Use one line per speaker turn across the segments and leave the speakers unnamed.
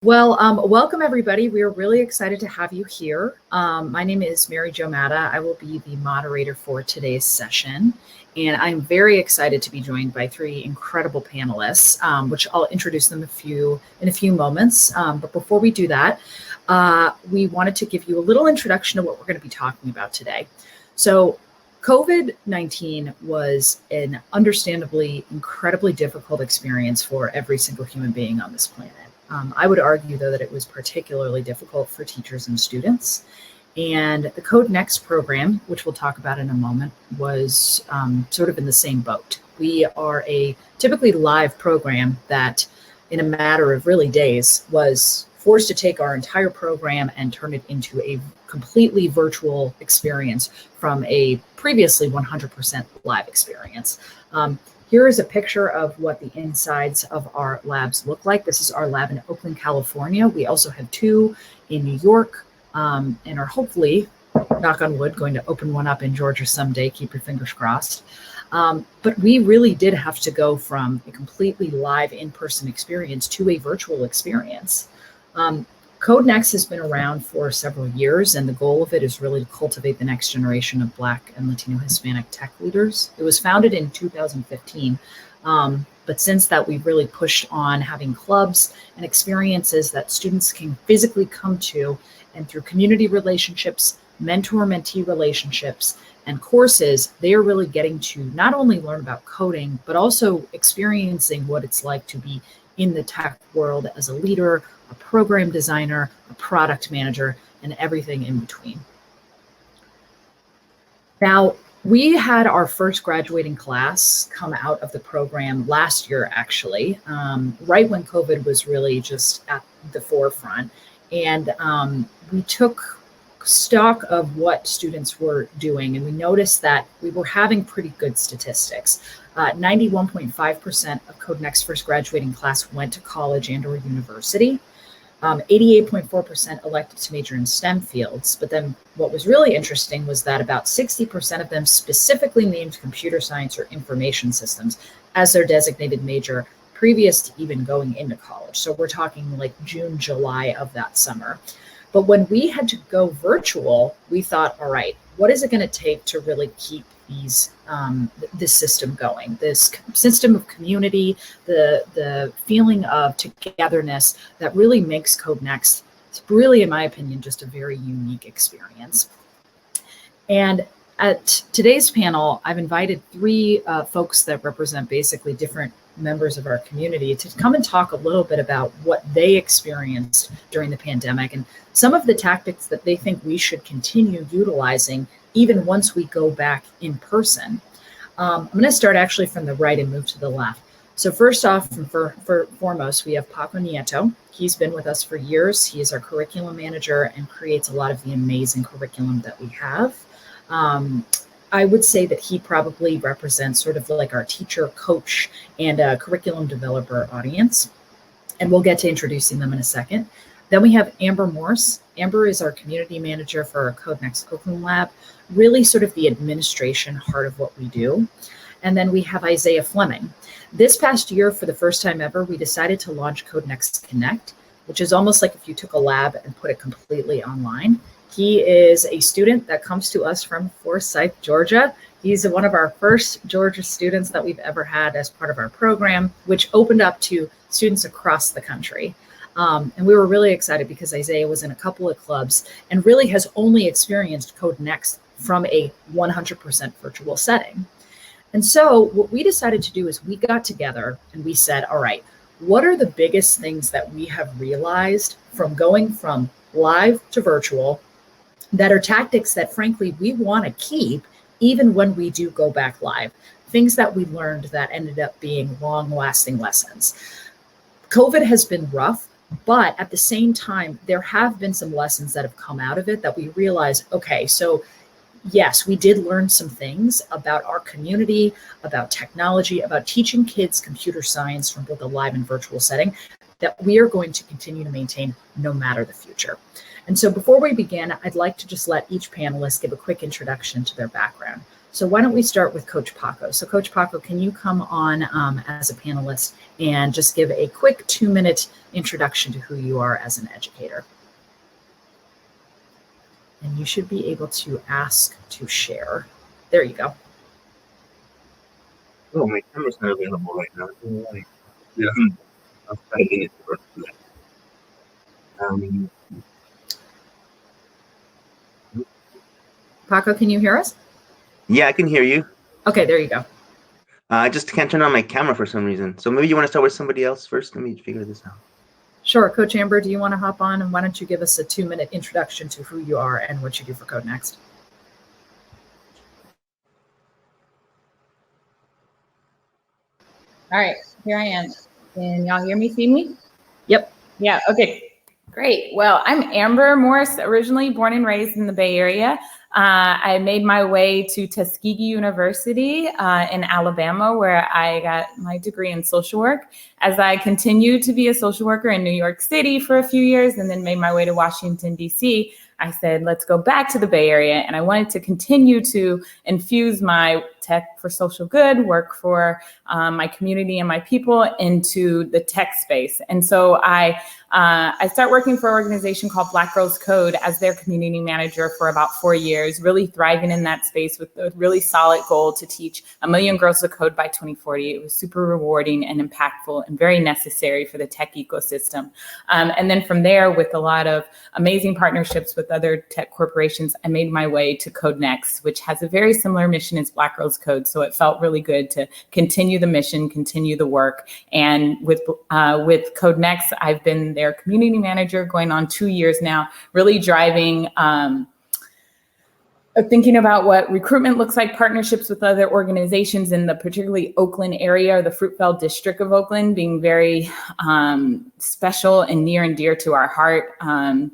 Welcome everybody. We are really excited to have you here. My name is Mary Jo Madda. I will be the moderator for today's session, and I'm very excited to be joined by three incredible panelists, which I'll introduce them in a few moments. But before we do that, we wanted to give you a little introduction to what we're going to be talking about today. So COVID-19 was an understandably incredibly difficult experience for every single human being on this planet. I would argue, though, that it was particularly difficult for teachers and students. And the Codenext program, which we'll talk about in a moment, was sort of in the same boat. We are a typically live program that, in a matter of really days, was forced to take our entire program and turn it into a completely virtual experience from a previously 100% live experience. Here is a picture of what the insides of our labs look like. This is our lab in Oakland, California. We also have two in New York and are hopefully, knock on wood, going to open one up in Georgia someday. Keep your fingers crossed. But we really did have to go from a completely live in-person experience to a virtual experience. Codenext has been around for several years, and the goal of it is really to cultivate the next generation of Black and Latino Hispanic tech leaders. It was founded in 2015, but since that, we've really pushed on having clubs and experiences that students can physically come to, and through community relationships, mentor-mentee relationships, and courses, they are really getting to not only learn about coding, but also experiencing what it's like to be in the tech world as a leader, a program designer, a product manager, and everything in between. Now, we had our first graduating class come out of the program last year, actually, right when COVID was really just at the forefront. And we took stock of what students were doing, and we noticed that we were having pretty good statistics. 91.5% of Codenext first graduating class went to college and or university. 88.4% elected to major in STEM fields. But then what was really interesting was that about 60% of them specifically named computer science or information systems as their designated major previous to even going into college. So we're talking like June, July of that summer. But when we had to go virtual, we thought, all right, what is it going to take to really keep this system going, this system of community, the feeling of togetherness that really makes Codenext, it's really, in my opinion, just a very unique experience. And at today's panel, I've invited three folks that represent basically different members of our community to come and talk a little bit about what they experienced during the pandemic and some of the tactics that they think we should continue utilizing even once we go back in person. I'm going to start actually from the right and move to the left. So first off, foremost, we have Paco Nieto. He's been with us for years. He is our curriculum manager and creates a lot of the amazing curriculum that we have. I would say that he probably represents sort of like our teacher, coach, and curriculum developer audience. And we'll get to introducing them in a second. Then we have Amber Morse. Amber is our community manager for our Codenext Oakland Lab, really sort of the administration heart of what we do. And then we have Isaiah Fleming. This past year, for the first time ever, we decided to launch Codenext Connect, which is almost like if you took a lab and put it completely online. He is a student that comes to us from Forsyth, Georgia. He's one of our first Georgia students that we've ever had as part of our program, which opened up to students across the country. And we were really excited because Isaiah was in a couple of clubs and really has only experienced Codenext from a 100% virtual setting. And so what we decided to do is we got together and we said, all right, what are the biggest things that we have realized from going from live to virtual that are tactics that, frankly, we want to keep even when we do go back live, things that we learned that ended up being long-lasting lessons. COVID has been rough, but at the same time, there have been some lessons that have come out of it that we realized, okay, so yes, we did learn some things about our community, about technology, about teaching kids computer science from both a live and virtual setting that we are going to continue to maintain no matter the future. And so before we begin, I'd like to just let each panelist give a quick introduction to their background. So why don't we start with Coach Paco? So Coach Paco, can you come on as a panelist and just give a quick 2-minute introduction to who you are as an educator? And you should be able to ask to share. There you go.
Oh, my camera's not available right now. Yeah, I'll try to get it to work.
Paco, can you hear us?
Yeah, I can hear you.
Okay, there you go.
I just can't turn on my camera for some reason. So maybe you want to start with somebody else first? Let me figure this out.
Sure. Coach Amber, do you want to hop on? And why don't you give us a 2-minute introduction to who you are and what you do for Codenext?
All right, here I am. Can y'all hear me, see me?
Yep.
Yeah, okay, great. Well, I'm Amber Morse, originally born and raised in the Bay Area. I made my way to Tuskegee University in Alabama, where I got my degree in social work. As I continued to be a social worker in New York City for a few years and then made my way to Washington, D.C., I said, let's go back to the Bay Area. And I wanted to continue to infuse my tech for social good, work for my community and my people into the tech space. And so I started working for an organization called Black Girls Code as their community manager for about 4 years, really thriving in that space with a really solid goal to teach 1 million girls to code by 2040. It was super rewarding and impactful and very necessary for the tech ecosystem. And then from there, with a lot of amazing partnerships with other tech corporations, I made my way to Codenext, which has a very similar mission as Black Girls Code. So it felt really good to continue the mission, continue the work. And with Codenext, I've been their community manager going on 2 years now, really driving thinking about what recruitment looks like, partnerships with other organizations in the particularly Oakland area, or the Fruitvale district of Oakland, being very special and near and dear to our heart,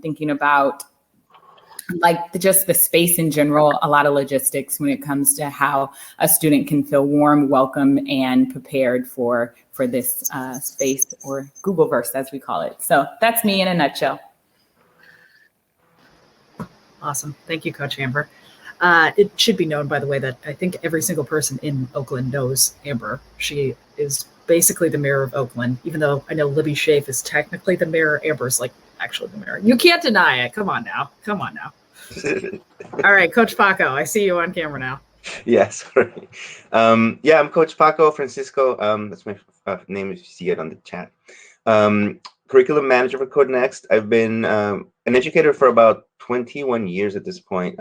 thinking about just the space in general, a lot of logistics when it comes to how a student can feel warm, welcome, and prepared for this space, or Googleverse as we call it. So that's me in a nutshell.
Awesome. Thank you, Coach Amber. It should be known, by the way, that I think every single person in Oakland knows Amber. She is basically the mayor of Oakland, even though I know Libby Schaaf is technically the mayor. Amber's actually the mayor. You can't deny it. Come on now. All right, Coach Paco, I see you on camera now.
Yes. Right. Yeah, I'm Coach Paco Francisco. That's my name if you see it on the chat. Curriculum manager for Codenext. I've been an educator for about 21 years at this point.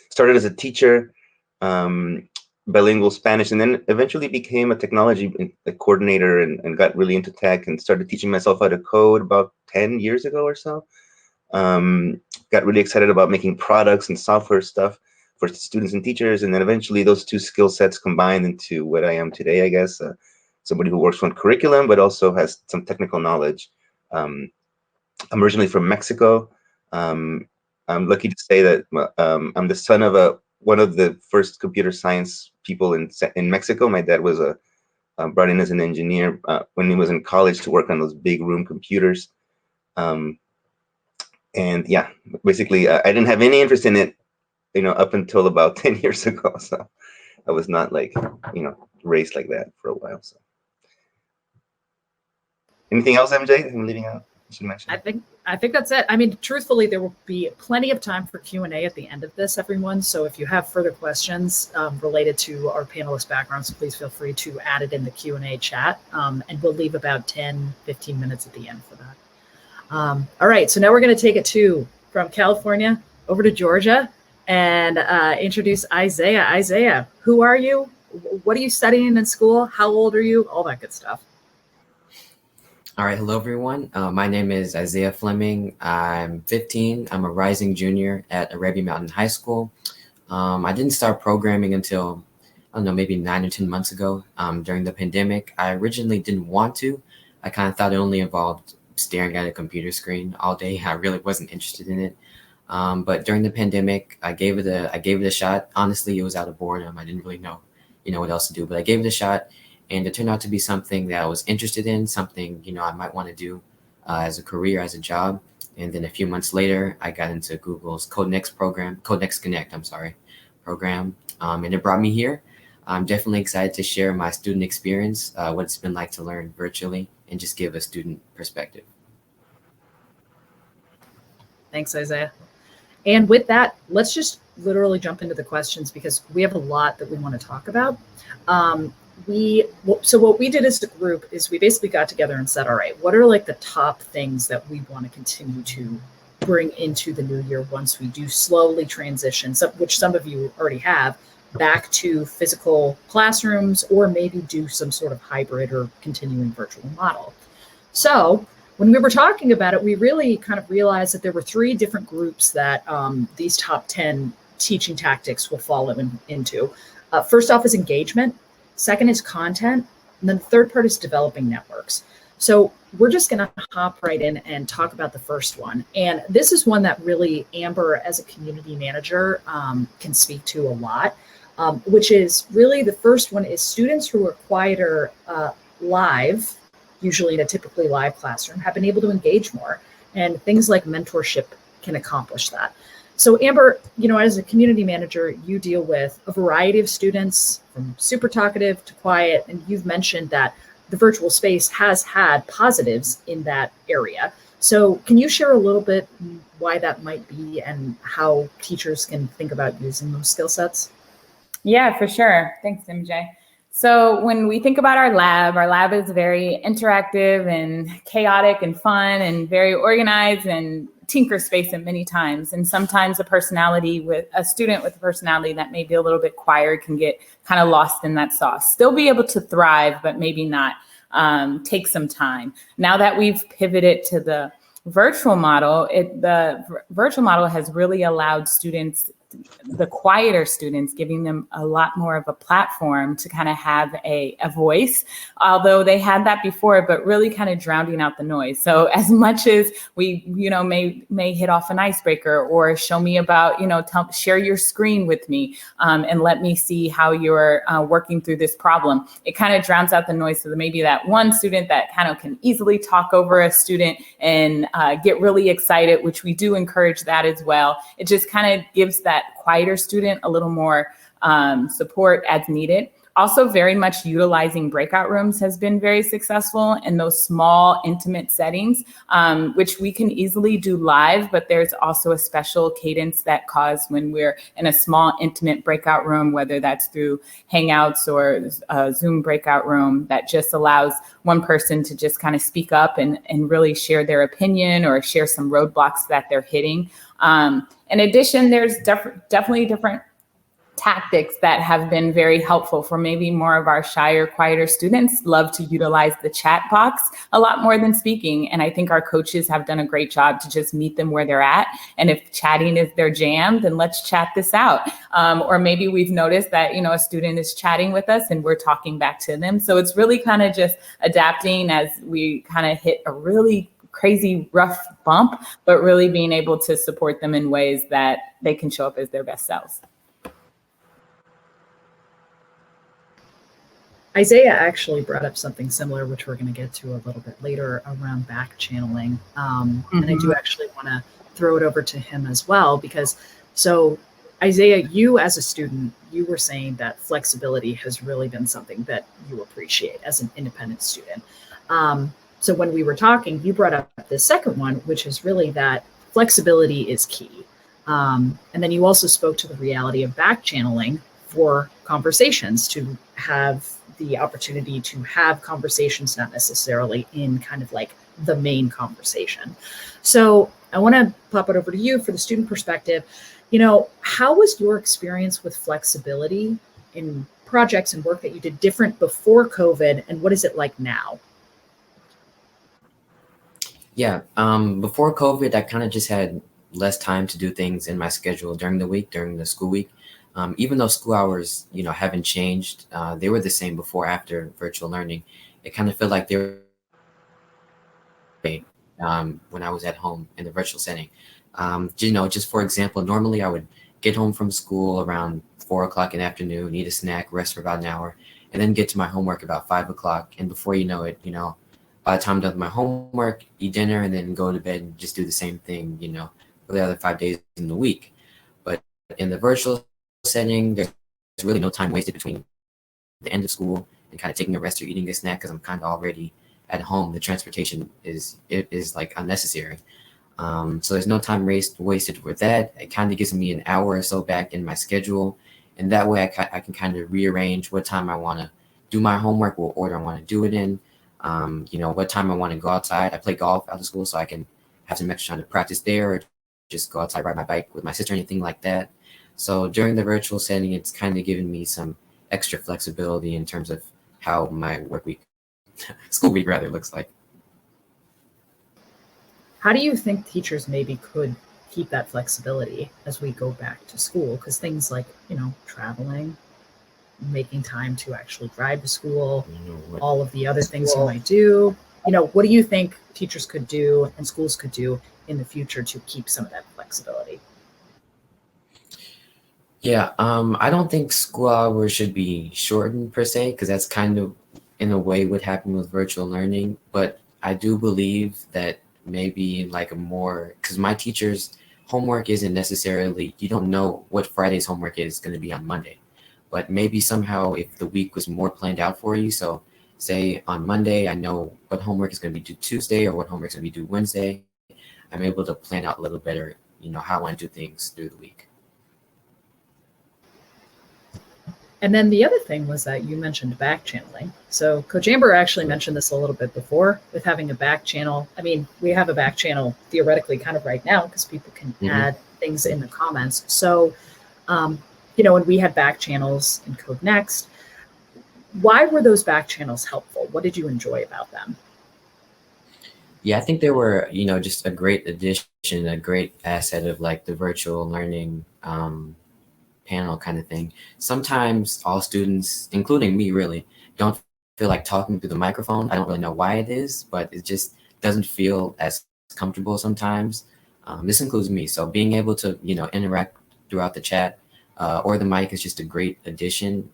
Started as a teacher, bilingual Spanish, and then eventually became a technology coordinator and got really into tech and started teaching myself how to code about 10 years ago or so. Got really excited about making products and software stuff for students and teachers. And then eventually those two skill sets combined into what I am today, I guess. Somebody who works on curriculum, but also has some technical knowledge. I'm originally from Mexico. I'm lucky to say that I'm the son of one of the first computer science people in Mexico. My dad was brought in as an engineer when he was in college to work on those big room computers. And yeah, basically, I didn't have any interest in it, up until about 10 years ago. So I was not raised like that for a while. So anything else, MJ, I'm leaving out?
I think that's it. I mean, truthfully, there will be plenty of time for Q&A at the end of this, everyone. So if you have further questions related to our panelist backgrounds, please feel free to add it in the Q&A chat. And we'll leave about 10, 15 minutes at the end for that. All right, so now we're going to take it from California over to Georgia and introduce Isaiah. Isaiah, who are you? What are you studying in school? How old are you? All that good stuff.
All right, hello everyone. My name is Isaiah Fleming. I'm 15. I'm a rising junior at Arabian Mountain High School. I didn't start programming until, I don't know, maybe 9 or 10 months ago during the pandemic. I originally didn't want to. I kind of thought it only involved staring at a computer screen all day. I really wasn't interested in it. But during the pandemic, I gave it a shot. Honestly, it was out of boredom. I didn't really know, what else to do, but I gave it a shot. And it turned out to be something that I was interested in, something, I might want to do as a career, as a job. And then a few months later, I got into Google's Codenext program, Codenext Connect, program, and it brought me here. I'm definitely excited to share my student experience, what it's been like to learn virtually, and just give a student perspective.
Thanks, Isaiah. And with that, let's just literally jump into the questions because we have a lot that we want to talk about. So what we did as a group is we basically got together and said, all right, what are like the top things that we want to continue to bring into the new year once we do slowly transition, which some of you already have, back to physical classrooms, or maybe do some sort of hybrid or continuing virtual model. So when we were talking about it, we really kind of realized that there were 3 different groups that these top 10 teaching tactics will fall into. First off is engagement. Second is content. And then the third part is developing networks. So we're just going to hop right in and talk about the first one. And this is one that really Amber, as a community manager, can speak to a lot, which is really the first one is students who are quieter live, usually in a typically live classroom, have been able to engage more. And things like mentorship can accomplish that. So Amber, as a community manager, you deal with a variety of students from super talkative to quiet, and you've mentioned that the virtual space has had positives in that area. So can you share a little bit why that might be and how teachers can think about using those skill sets?
Yeah, for sure. Thanks, MJ. So when we think about our lab is very interactive and chaotic and fun and very organized and tinker space at many times. And sometimes a student with a personality that may be a little bit quieter can get kind of lost in that sauce. Still be able to thrive, but maybe not take some time. Now that we've pivoted to the virtual model, the virtual model has really allowed students, the quieter students, giving them a lot more of a platform to kind of have a voice, although they had that before, but really kind of drowning out the noise. So as much as we, may hit off an icebreaker or show me about, share your screen with me and let me see how you're working through this problem. It kind of drowns out the noise. So maybe that one student that kind of can easily talk over a student and get really excited, which we do encourage that as well. It just kind of gives that quieter student a little more support as needed. Also, very much utilizing breakout rooms has been very successful in those small, intimate settings, which we can easily do live, but there's also a special cadence that causes when we're in a small, intimate breakout room, whether that's through Hangouts or a Zoom breakout room, that just allows one person to just kind of speak up and really share their opinion or share some roadblocks that they're hitting. In addition, there's definitely different tactics that have been very helpful for maybe more of our shyer, quieter students. Love to utilize the chat box a lot more than speaking. And I think our coaches have done a great job to just meet them where they're at. And if chatting is their jam, then let's chat this out. Or maybe we've noticed that, a student is chatting with us and we're talking back to them. So it's really kind of just adapting as we kind of hit a really crazy rough bump, but really being able to support them in ways that they can show up as their best selves.
Isaiah actually brought up something similar, which we're going to get to a little bit later, around back channeling. And I do actually want to throw it over to him as well, because so Isaiah, you as a student, you were saying that flexibility has really been something that you appreciate as an independent student. So when we were talking, you brought up the second one, which is really that flexibility is key. And then you also spoke to the reality of back channeling for conversations, to have the opportunity to have conversations, not necessarily in kind of like the main conversation. So I want to pop it over to you for the student perspective. How was your experience with flexibility in projects and work that you did different before COVID, and what is it like now?
Yeah, before COVID, I kind of just had less time to do things in my schedule during the week, during the school week. Even though school hours, haven't changed, they were the same before, after virtual learning. It kind of felt like they were when I was at home in the virtual setting. Just for example, normally I would get home from school around 4 o'clock in the afternoon, eat a snack, rest for about an hour, and then get to my homework about 5 o'clock. And before you know it, by the time I'm done with my homework, eat dinner, and then go to bed and just do the same thing, for the other 5 days in the week. But in the virtual setting, there's really no time wasted between the end of school and kind of taking a rest or eating a snack because I'm kind of already at home. The transportation is like unnecessary. So there's no time wasted with that. It kind of gives me an hour or so back in my schedule. And that way I can kind of rearrange what time I want to do my homework, what order I want to do it in, what time I want to go outside. I play golf out of school, so I can have some extra time to practice there or just go outside, ride my bike with my sister, anything like that. So during the virtual setting, it's kind of given me some extra flexibility in terms of how my school week rather, looks like.
How do you think teachers maybe could keep that flexibility as we go back to school? Because things like, traveling, making time to actually drive to school, all of the other things you might do, what do you think teachers could do and schools could do in the future to keep some of that flexibility?
Yeah, I don't think school hours should be shortened per se, because that's kind of in a way what happened with virtual learning. But I do believe that maybe like because my teachers' homework isn't necessarily, you don't know what Friday's homework is going to be on Monday. But maybe somehow if the week was more planned out for you, so say on Monday, I know what homework is going to be due Tuesday or what homework is going to be due Wednesday, I'm able to plan out a little better, how I want to do things through the week.
And then the other thing was that you mentioned back channeling. So Coach Amber actually mentioned this a little bit before with having a back channel. I mean, we have a back channel theoretically kind of right now because people can add things in the comments. So, when we had back channels in Codenext, why were those back channels helpful? What did you enjoy about them?
Yeah, I think they were, just a great addition, a great asset of like the virtual learning panel kind of thing. Sometimes all students, including me really, don't feel like talking through the microphone. I don't really know why it is, but it just doesn't feel as comfortable sometimes. This includes me. So being able to, interact throughout the chat or the mic is just a great addition.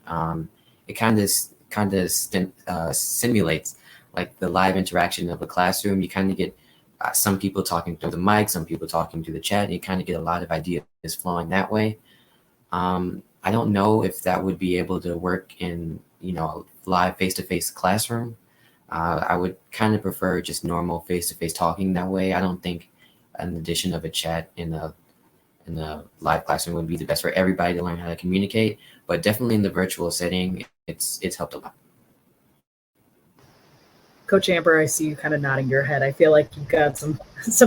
It kind of simulates like the live interaction of a classroom. You kind of get some people talking through the mic, some people talking through the chat. And you kind of get a lot of ideas flowing that way. I don't know if that would be able to work in, live face-to-face classroom. I would kind of prefer just normal face-to-face talking that way. I don't think an addition of a chat in a live classroom would be the best for everybody to learn how to communicate, but definitely in the virtual setting, it's helped a lot.
Coach Amber, I see you kind of nodding your head. I feel like you've got some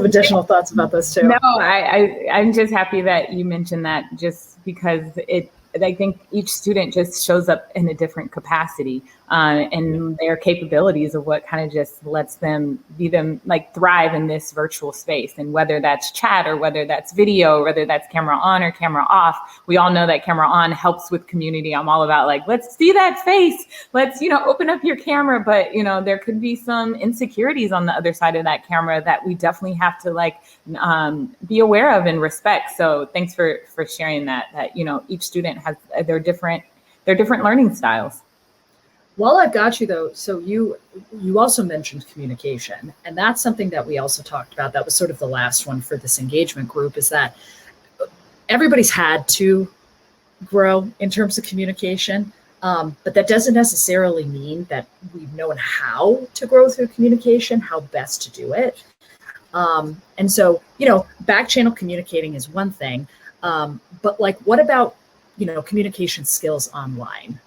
additional thoughts about this too.
No, I'm just happy that you mentioned that, just because I think each student just shows up in a different capacity and their capabilities of what kind of just lets them thrive in this virtual space. And whether that's chat or whether that's video, whether that's camera on or camera off, we all know that camera on helps with community. I'm all about let's see that face. Let's, open up your camera. But, there could be some insecurities on the other side of that camera that we definitely have to be aware of and respect. So thanks for sharing that, each student has their different learning styles.
While I've got you though, so you also mentioned communication, and that's something that we also talked about. That was sort of the last one for this engagement group, is that everybody's had to grow in terms of communication, but that doesn't necessarily mean that we've known how to grow through communication, how best to do it. And so, back channel communicating is one thing, but what about communication skills online?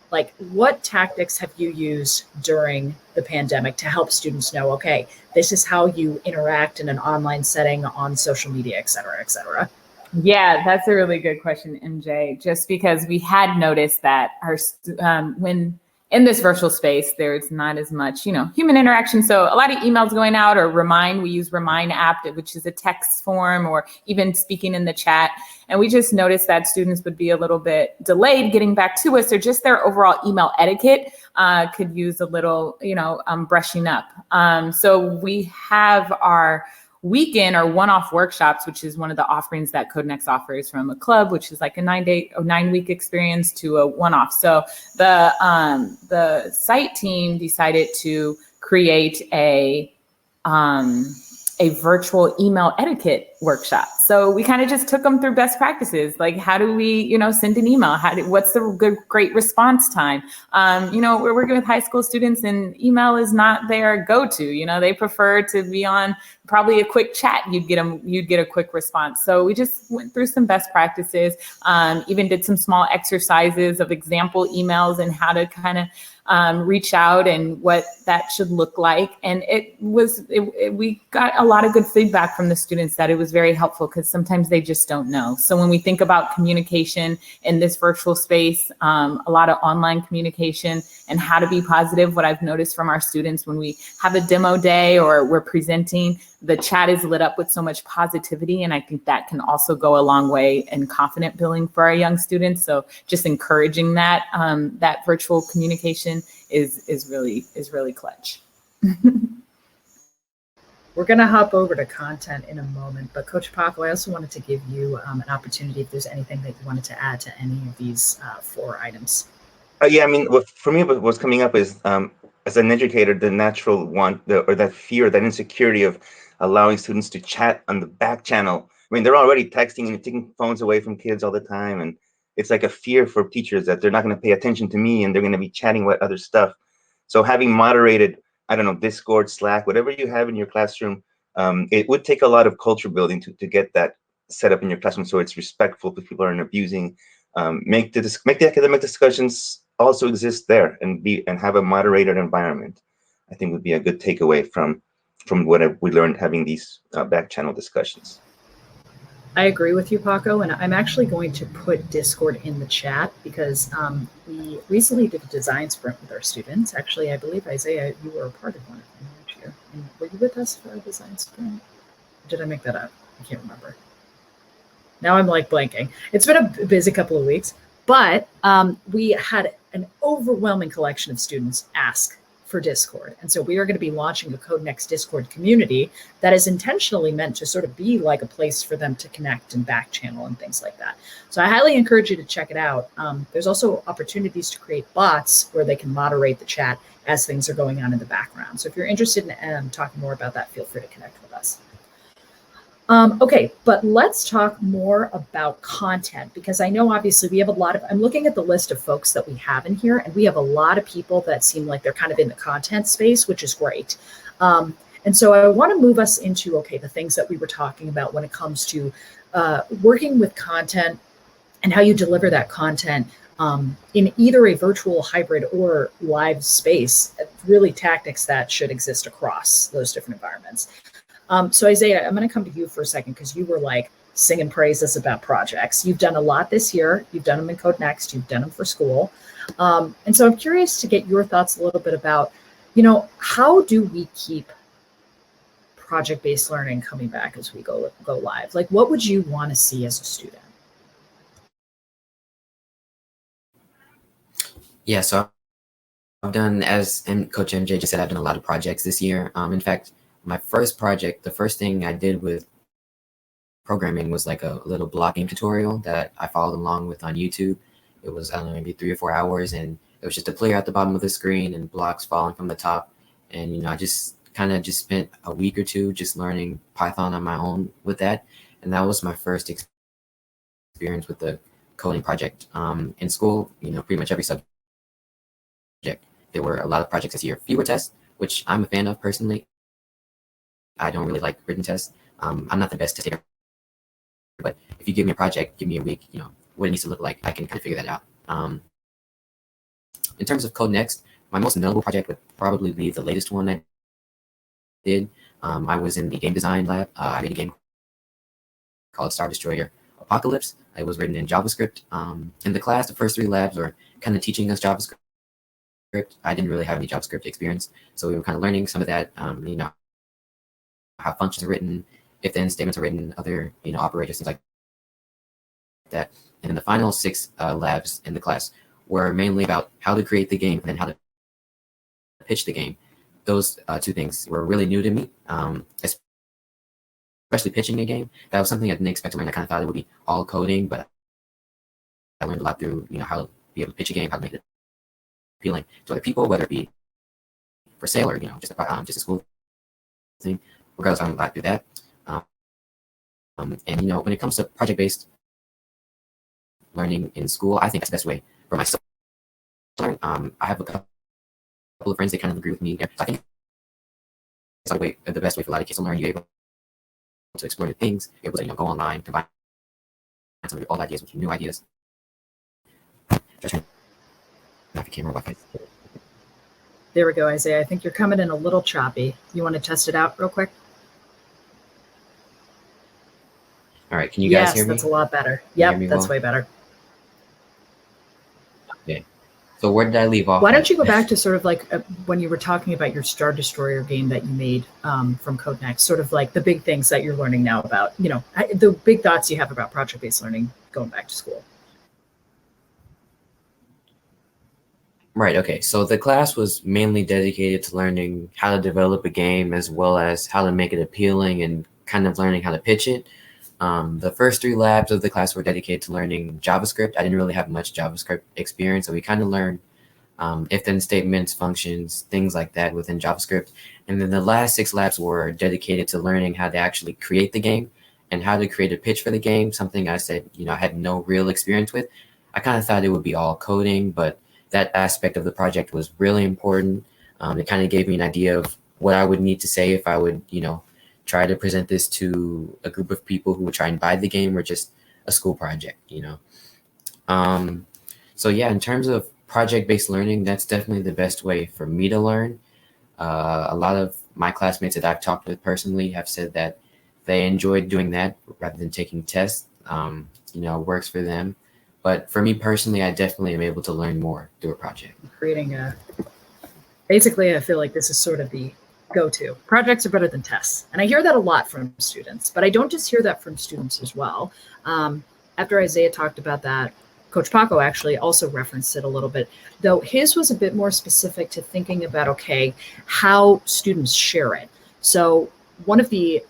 What tactics have you used during the pandemic to help students know, okay, this is how you interact in an online setting on social media, et cetera, et cetera?
Yeah, that's a really good question, MJ, just because we had noticed that when in this virtual space, there's not as much, human interaction. So a lot of emails going out, or Remind, we use Remind app, which is a text form, or even speaking in the chat. And we just noticed that students would be a little bit delayed getting back to us, or just their overall email etiquette could use a little, brushing up. So we have our weekend or one-off workshops, which is one of the offerings that Codenext offers, from a club, which is like a 9-week experience, to a one-off. So the site team decided to create a a virtual email etiquette workshop. So we kind of just took them through best practices. Like, how do we, send an email? What's the great response time? We're working with high school students, and email is not their go-to. They prefer to be on probably a quick chat. You'd get a quick response. So we just went through some best practices, even did some small exercises of example emails and how to kind of reach out and what that should look like. And we got a lot of good feedback from the students that it was very helpful, because sometimes they just don't know. So when we think about communication in this virtual space, a lot of online communication and how to be positive, what I've noticed from our students when we have a demo day or we're presenting, the chat is lit up with so much positivity. And I think that can also go a long way in confident building for our young students. So just encouraging that virtual communication is really clutch.
We're going to hop over to content in a moment, but Coach Paco, I also wanted to give you an opportunity if there's anything that you wanted to add to any of these 4 items.
Yeah, I mean, for me, what's coming up is, as an educator, the natural want, or that fear, that insecurity of allowing students to chat on the back channel. I mean, they're already texting and taking phones away from kids all the time, and it's like a fear for teachers that they're not going to pay attention to me and they're going to be chatting about other stuff. So having moderated, I don't know, Discord, Slack, whatever you have in your classroom, it would take a lot of culture building to get that set up in your classroom so it's respectful, because people aren't abusing. Make the academic discussions also exist there, and have a moderated environment. I think would be a good takeaway from what we learned having these back channel discussions.
I agree with you, Paco, and I'm actually going to put Discord in the chat, because we recently did a design sprint with our students. Actually, I believe, Isaiah, you were a part of one of them, weren't you? And were you with us for our design sprint? Or did I make that up? I can't remember. Now I'm like blanking. It's been a busy couple of weeks, but we had an overwhelming collection of students ask for Discord. And so we are going to be launching a Codenext Discord community that is intentionally meant to sort of be like a place for them to connect and back channel and things like that. So I highly encourage you to check it out. There's also opportunities to create bots where they can moderate the chat as things are going on in the background. So if you're interested in talking more about that, feel free to connect with us. Okay, but let's talk more about content, because I know obviously we have a lot of, I'm looking at the list of folks that we have in here, and we have a lot of people that seem like they're kind of in the content space, which is great. And so I want to move us into, okay, the things that we were talking about when it comes to working with content and how you deliver that content in either a virtual, hybrid, or live space, really tactics that should exist across those different environments. So Isaiah, I'm going to come to you for a second, because you were like singing praises about projects. You've done a lot this year. You've done them in Codenext. You've done them for school. And so I'm curious to get your thoughts a little bit about, how do we keep project-based learning coming back as we go live? Like, what would you want to see as a student?
Yeah, so I've done, as Coach MJ just said, I've done a lot of projects this year. In fact, my first project, the first thing I did with programming was like a little block game tutorial that I followed along with on YouTube. It was, I don't know, maybe 3 or 4 hours, and it was just a player at the bottom of the screen and blocks falling from the top. And, I just kind of just spent a week or two just learning Python on my own with that. And that was my first experience with the coding project. In school, pretty much every subject, there were a lot of projects this year. Fewer tests, which I'm a fan of personally. I don't really like written tests. I'm not the best test taker, but if you give me a project, give me a week, what it needs to look like, I can kind of figure that out. In terms of Codenext, my most notable project would probably be the latest one I did. I was in the game design lab. I made a game called Star Destroyer Apocalypse. It was written in JavaScript. In the class, the first 3 labs were kind of teaching us JavaScript. I didn't really have any JavaScript experience, so we were kind of learning some of that, how functions are written, if-then statements are written, other operators, things like that. And then the final 6 labs in the class were mainly about how to create the game and then how to pitch the game. Those 2 things were really new to me, especially pitching a game. That was something I didn't expect to learn. I kind of thought it would be all coding, but I learned a lot through how to be able to pitch a game, how to make it appealing to other people, whether it be for sale or just a school thing. regardless, I'm glad to do that. And when it comes to project-based learning in school, I think that's the best way for myself to learn. I have a couple of friends that kind of agree with me. So I think it's the best way for a lot of kids to learn. You're able to explore new things, you're able to go online, combine some of your old ideas with your new ideas. Just turn off your camera.
There we go, Isaiah. I think you're coming in a little choppy. You want to test it out real quick?
All right, can you guys hear me?
Yes, that's a lot better.
Can you hear
Yep,
me
that's
well?
way better.
Okay. So where did I leave off?
Why don't you go back to sort of like when you were talking about your Star Destroyer game that you made from Codenext, sort of like the big things that you're learning now about, the big thoughts you have about project-based learning going back to school.
Right, okay. So the class was mainly dedicated to learning how to develop a game as well as how to make it appealing and kind of learning how to pitch it. The first 3 labs of the class were dedicated to learning JavaScript. I didn't really have much JavaScript experience, so we kind of learned if-then statements, functions, things like that within JavaScript. And then the last 6 labs were dedicated to learning how to actually create the game and how to create a pitch for the game, something I said, I had no real experience with. I kind of thought it would be all coding, but that aspect of the project was really important. It kind of gave me an idea of what I would need to say if I would, try to present this to a group of people who would try and buy the game or just a school project, So yeah, in terms of project-based learning, that's definitely the best way for me to learn. A lot of my classmates that I've talked with personally have said that they enjoyed doing that rather than taking tests. Works for them. But for me personally, I definitely am able to learn more through a project.
Basically, I feel like this is sort of the go-to. Projects are better than tests. And I hear that a lot from students, but I don't just hear that from students as well. After Isaiah talked about that, Coach Paco actually also referenced it a little bit, though his was a bit more specific to thinking about, how students share it. So one of the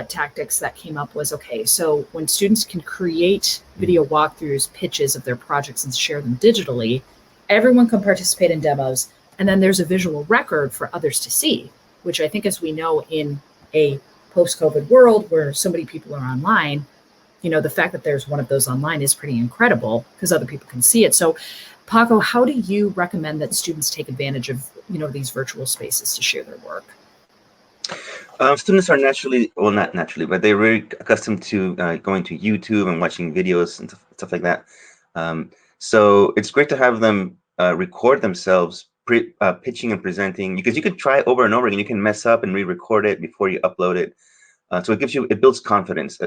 tactics that came up was, so when students can create video walkthroughs, pitches of their projects and share them digitally, everyone can participate in demos. And then there's a visual record for others to see, which I think, as we know, in a post-COVID world where so many people are online, the fact that there's one of those online is pretty incredible because other people can see it. So, Paco, how do you recommend that students take advantage of, these virtual spaces to share their work?
Students are not naturally, but they're very accustomed to going to YouTube and watching videos and stuff like that. So it's great to have them record themselves pitching and presenting, because you could try over and over again. You can mess up and re-record it before you upload it. So it builds confidence.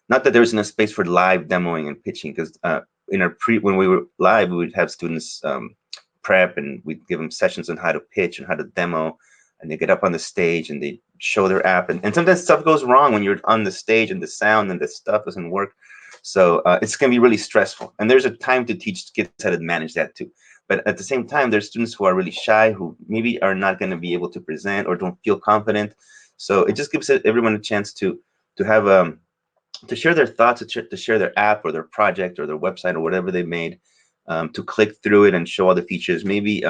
Not that there isn't a space for live demoing and pitching, because when we were live, we would have students prep, and we'd give them sessions on how to pitch and how to demo, and they get up on the stage and they show their app. And sometimes stuff goes wrong when you're on the stage and the sound and the stuff doesn't work. So it's going to be really stressful. And there's a time to teach kids how to manage that too. But at the same time, there's students who are really shy, who maybe are not going to be able to present or don't feel confident. So it just gives everyone a chance to have to share their thoughts, to share their app or their project or their website or whatever they made, to click through it and show all the features. Maybe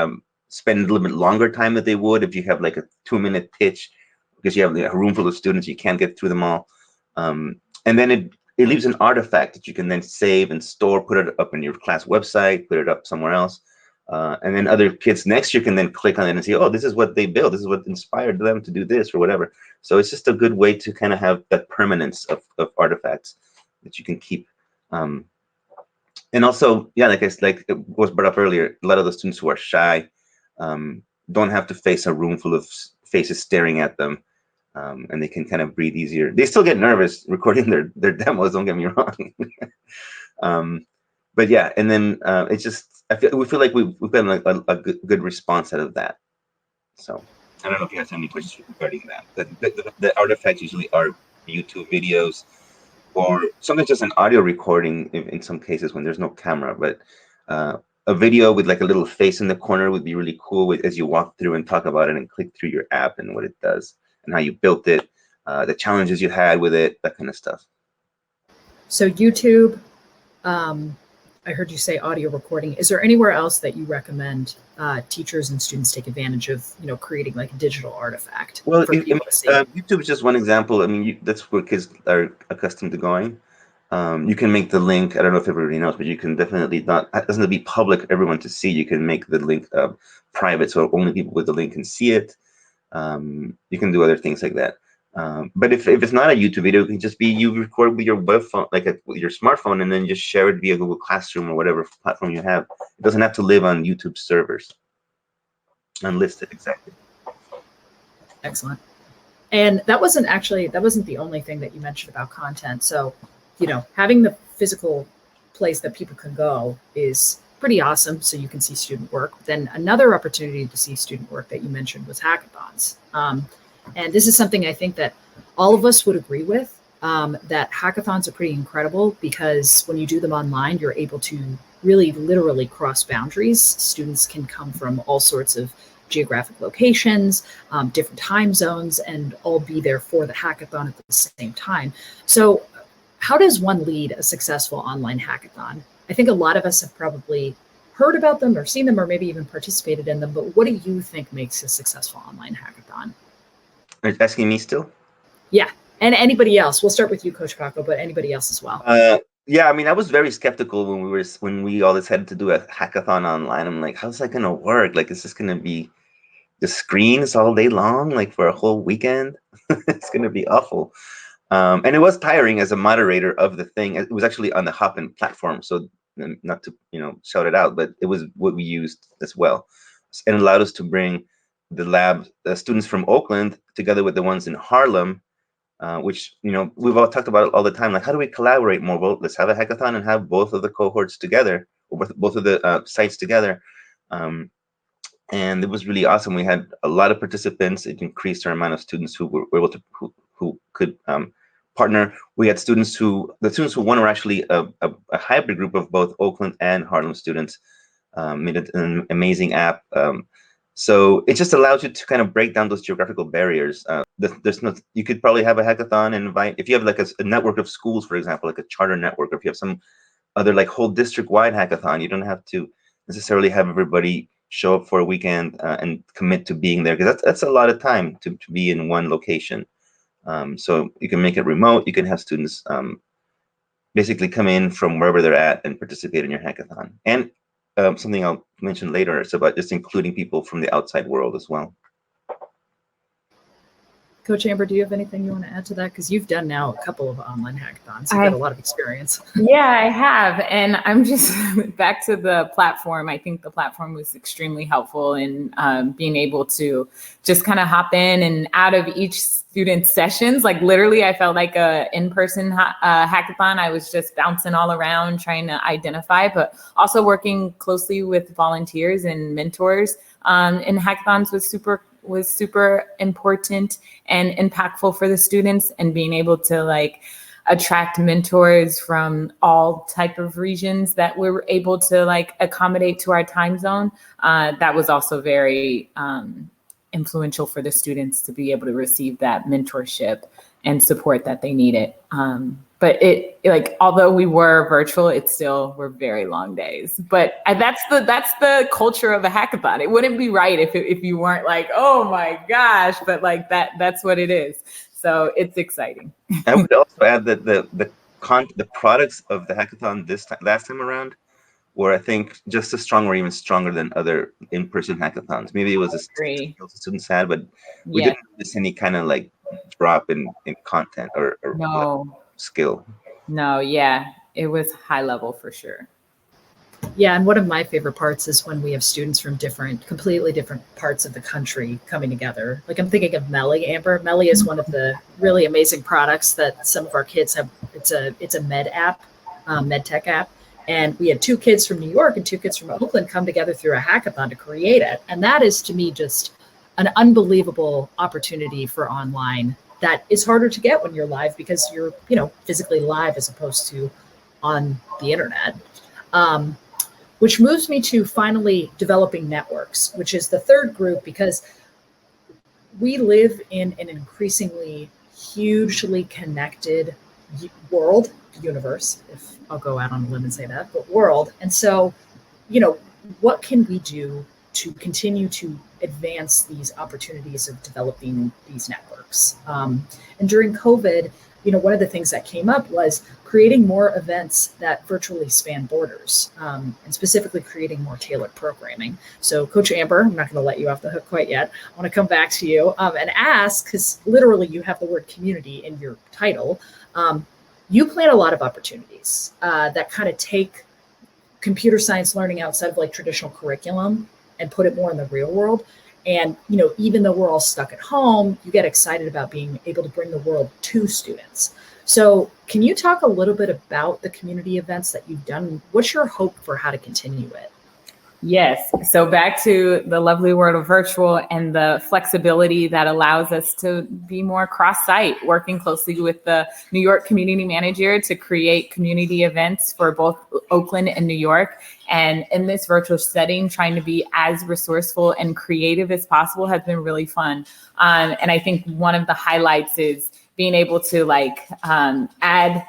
spend a little bit longer time than they would if you have like a 2-minute pitch, because you have a room full of students, you can't get through them all. And then it leaves an artifact that you can then save and store, put it up in your class website, put it up somewhere else. And then other kids next year can then click on it and see, oh, this is what they built. This is what inspired them to do this or whatever. So it's just a good way to kind of have that permanence of artifacts that you can keep. And also, yeah, like it was brought up earlier, a lot of the students who are shy don't have to face a room full of faces staring at them, and they can kind of breathe easier. They still get nervous recording their demos, don't get me wrong. But yeah, and then it's just, we feel like we've gotten a good response out of that. So I don't know if you have any questions regarding that. The artifacts usually are YouTube videos, or sometimes just an audio recording in some cases when there's no camera. But a video with like a little face in the corner would be really cool as you walk through and talk about it and click through your app and what it does and how you built it, the challenges you had with it, that kind of stuff.
So YouTube, I heard you say audio recording. Is there anywhere else that you recommend teachers and students take advantage of, creating like a digital artifact
Well,
for people to see?
YouTube is just one example. I mean, that's where kids are accustomed to going. You can make the link. I don't know if everybody knows, but you can definitely not. It doesn't have to be public, everyone to see. You can make the link private, so only people with the link can see it. You can do other things like that. But if it's not a YouTube video, it can just be you record with your web phone, like with your smartphone, and then just share it via Google Classroom or whatever platform you have. It doesn't have to live on YouTube servers. Unlisted, exactly.
Excellent. And that wasn't the only thing that you mentioned about content. So, having the physical place that people can go is pretty awesome. So you can see student work. Then another opportunity to see student work that you mentioned was hackathons. And this is something I think that all of us would agree with, that hackathons are pretty incredible because when you do them online, you're able to really literally cross boundaries. Students can come from all sorts of geographic locations, different time zones, and all be there for the hackathon at the same time. So how does one lead a successful online hackathon? I think a lot of us have probably heard about them or seen them or maybe even participated in them, but what do you think makes a successful online hackathon?
Are you asking me still?
Yeah, and anybody else. We'll start with you, Coach Paco, but anybody else as well.
Yeah, I mean, I was very skeptical when we all decided to do a hackathon online. I'm like, how's that gonna work? Like, is this gonna be the screens all day long, like for a whole weekend? It's gonna be awful. And it was tiring as a moderator of the thing. It was actually on the Hopin platform, so not to shout it out, but it was what we used as well, and it allowed us to bring the lab students from Oakland together with the ones in Harlem, which we've all talked about it all the time. Like, how do we collaborate more? Well, let's have a hackathon and have both of the cohorts together, or both of the sites together. And it was really awesome. We had a lot of participants. It increased our amount of students who were able to who could partner. We had the students who won were actually a hybrid group of both Oakland and Harlem students. Made it an amazing app. So it just allows you to kind of break down those geographical barriers. You could probably have a hackathon and invite, if you have like a network of schools, for example, like a charter network, or if you have some other like whole district-wide hackathon, you don't have to necessarily have everybody show up for a weekend and commit to being there, because that's a lot of time to be in one location. So you can make it remote. You can have students basically come in from wherever they're at and participate in your hackathon. And something I'll mention later, it's about just including people from the outside world as well.
Coach Amber, do you have anything you want to add to that? Because you've done now a couple of online hackathons. You've got a lot of experience.
Yeah, I have. And I'm just back to the platform. I think the platform was extremely helpful in being able to just kind of hop in and out of each student's sessions. Like literally, I felt like a in-person hackathon. I was just bouncing all around trying to identify, but also working closely with volunteers and mentors in hackathons was super important and impactful for the students, and being able to like attract mentors from all type of regions that we were able to like accommodate to our time zone. That was also very influential for the students to be able to receive that mentorship and support that they needed. But it, like, although we were virtual, it still were very long days. But that's the culture of a hackathon. It wouldn't be right if you weren't like, oh my gosh, but like that's what it is. So it's exciting.
I would also add that the products of the hackathon last time around were, I think, just as strong or even stronger than other in-person hackathons. Maybe it was a skills the students had, but we didn't miss any kind of like drop in content or
no
skill.
No, yeah, it was high level for sure.
Yeah, and one of my favorite parts is when we have students from completely different parts of the country coming together. Like I'm thinking of Melly, Amber. Melly is one of the really amazing products that some of our kids have. It's a med app, med tech app. And we had 2 kids from New York and 2 kids from Oakland come together through a hackathon to create it. And that is, to me, just an unbelievable opportunity for online that is harder to get when you're live, because you're, physically live as opposed to on the internet. Which moves me to finally developing networks, which is the third group, because we live in an increasingly hugely connected world, universe, if I'll go out on a limb and say that, but world. And so, you know, what can we do to continue to advance these opportunities of developing these networks? And during COVID, you know, one of the things that came up was creating more events that virtually span borders, and specifically creating more tailored programming. So Coach Amber, I'm not going to let you off the hook quite yet. I want to come back to you and ask, because literally you have the word community in your title. You plan a lot of opportunities that kind of take computer science learning outside of like traditional curriculum and put it more in the real world. And, you know, even though we're all stuck at home, you get excited about being able to bring the world to students. So can you talk a little bit about the community events that you've done? What's your hope for how to continue it?
Yes. So back to the lovely world of virtual and the flexibility that allows us to be more cross-site, working closely with the New York community manager to create community events for both Oakland and New York. And in this virtual setting, trying to be as resourceful and creative as possible has been really fun. And I think one of the highlights is being able to add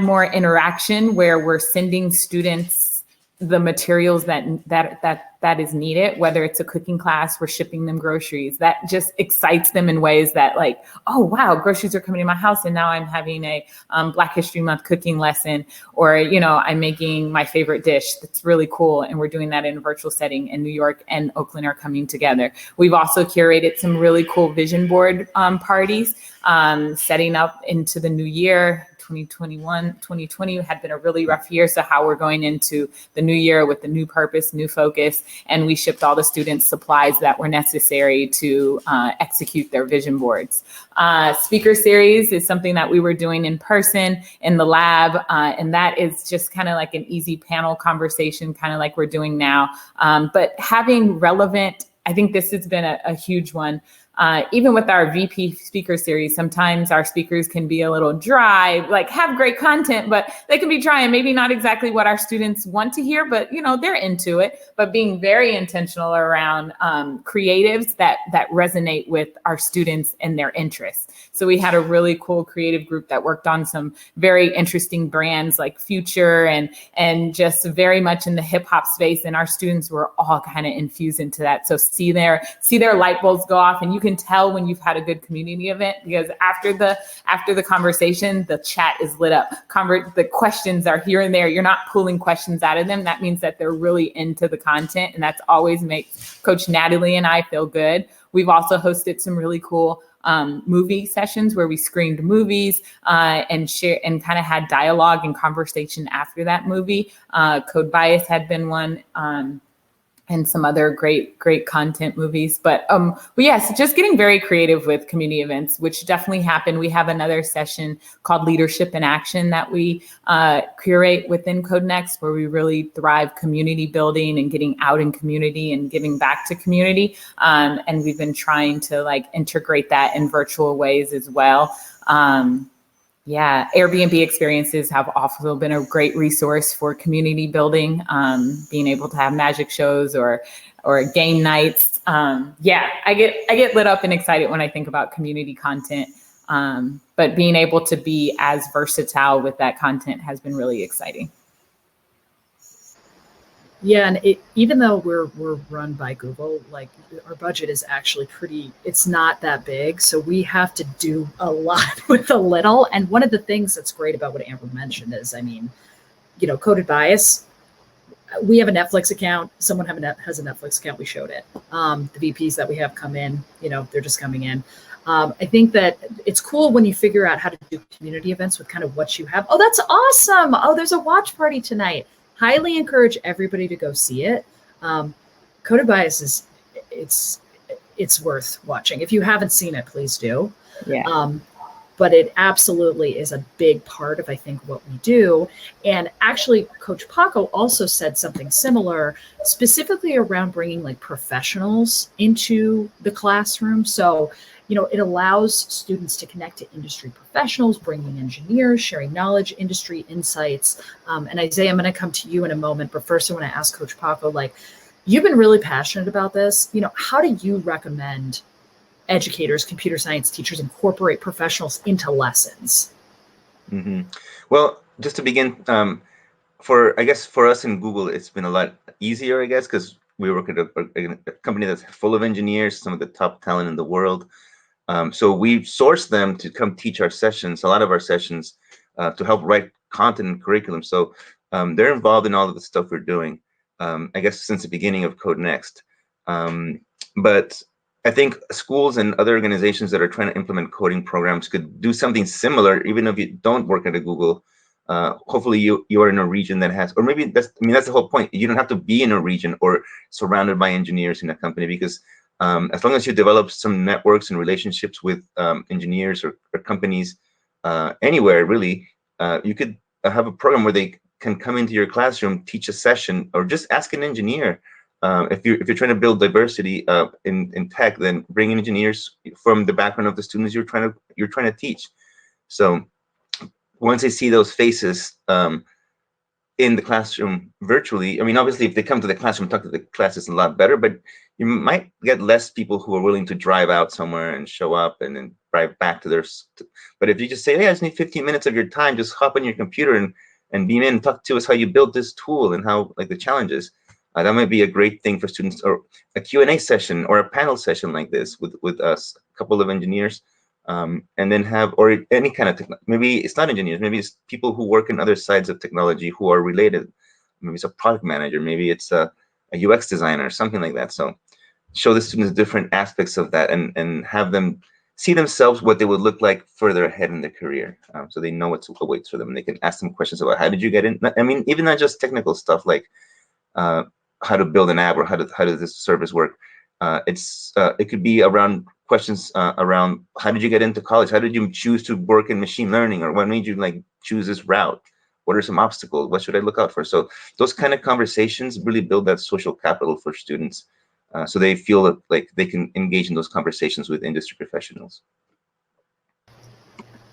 more interaction where we're sending students the materials that is needed, whether it's a cooking class, we're shipping them groceries. That just excites them in ways that like, oh, wow, groceries are coming to my house and now I'm having a Black History Month cooking lesson, or, you know, I'm making my favorite dish. That's really cool. And we're doing that in a virtual setting, and New York and Oakland are coming together. We've also curated some really cool vision board parties, setting up into the new year. 2020 had been a really rough year. So how we're going into the new year with the new purpose, new focus, and we shipped all the students supplies that were necessary to execute their vision boards. Speaker series is something that we were doing in person in the lab. And that is just kind of like an easy panel conversation, kind of like we're doing now. But having relevant, I think this has been a huge one. Even with our VP speaker series, sometimes our speakers can be a little dry, like have great content, but they can be dry and maybe not exactly what our students want to hear, but you know, they're into it. But being very intentional around creatives that resonate with our students and their interests. So we had a really cool creative group that worked on some very interesting brands like Future and just very much in the hip hop space. And our students were all kind of infused into that. So see their light bulbs go off, and you can tell when you've had a good community event, because after the conversation, the chat is lit up. The questions are here and there. You're not pulling questions out of them. That means that they're really into the content, and that's always makes Coach Natalie and I feel good. We've also hosted some really cool movie sessions where we screened movies and share and kind of had dialogue and conversation after that movie. Code Bias had been one. And some other great content movies. But yes, just getting very creative with community events, which definitely happen. We have another session called Leadership in Action that we curate within Codenext, where we really thrive community building and getting out in community and giving back to community. And we've been trying to like integrate that in virtual ways as well. Yeah, Airbnb experiences have also been a great resource for community building, being able to have magic shows or game nights. Yeah, I get lit up and excited when I think about community content, but being able to be as versatile with that content has been really exciting.
Yeah, and even though we're run by Google, like our budget is actually it's not that big. So we have to do a lot with a little. And one of the things that's great about what Amber mentioned is, I mean, you know, Coded Bias, we have a Netflix account. Someone has a Netflix account. We showed it. The VPs that we have come in, you know, they're just coming in. I think that it's cool when you figure out how to do community events with kind of what you have. Oh, that's awesome. Oh, there's a watch party tonight. Highly encourage everybody to go see it. Coded Bias it's worth watching. If you haven't seen it, please do.
Yeah.
But it absolutely is a big part of, I think, what we do. And actually, Coach Paco also said something similar, specifically around bringing like professionals into the classroom. So, you know, it allows students to connect to industry professionals, bringing engineers, sharing knowledge, industry insights. And Isaiah, I'm going to come to you in a moment, but first I want to ask Coach Paco, like, you've been really passionate about this. You know, how do you recommend educators, computer science teachers incorporate professionals into lessons?
Mm-hmm. Well, just to begin, I guess for us in Google, it's been a lot easier, I guess, because we work at a company that's full of engineers, some of the top talent in the world. So we source them to come teach our sessions, a lot of our sessions, to help write content and curriculum. So they're involved in all of the stuff we're doing, I guess, since the beginning of Codenext. But I think schools and other organizations that are trying to implement coding programs could do something similar, even if you don't work at a Google. Hopefully you are in a region that has, or maybe that's the whole point. You don't have to be in a region or surrounded by engineers in a company, because as long as you develop some networks and relationships with engineers or companies anywhere, really, you could have a program where they can come into your classroom, teach a session, or just ask an engineer. If you're trying to build diversity in tech, then bring in engineers from the background of the students you're trying to teach. So once they see those faces in the classroom virtually, I mean, obviously, if they come to the classroom and talk to the class, it's a lot better, but you might get less people who are willing to drive out somewhere and show up and then drive back to their. But if you just say, hey, I just need 15 minutes of your time, just hop on your computer and beam in and talk to us how you built this tool and how, like, the challenges. That might be a great thing for students, or a Q&A session or a panel session like this with us, a couple of engineers, and then have, or any kind of maybe it's not engineers, maybe it's people who work in other sides of technology who are related. Maybe it's a product manager, maybe it's a UX designer, something like that. So show the students different aspects of that, and have them see themselves what they would look like further ahead in their career, so they know what awaits for them, and they can ask them questions about how did you get in. I mean, even not just technical stuff like how to build an app, or how does this service work. It could be around questions around how did you get into college? How did you choose to work in machine learning? Or what made you choose this route? What are some obstacles? What should I look out for? So those kind of conversations really build that social capital for students, so they feel like they can engage in those conversations with industry professionals.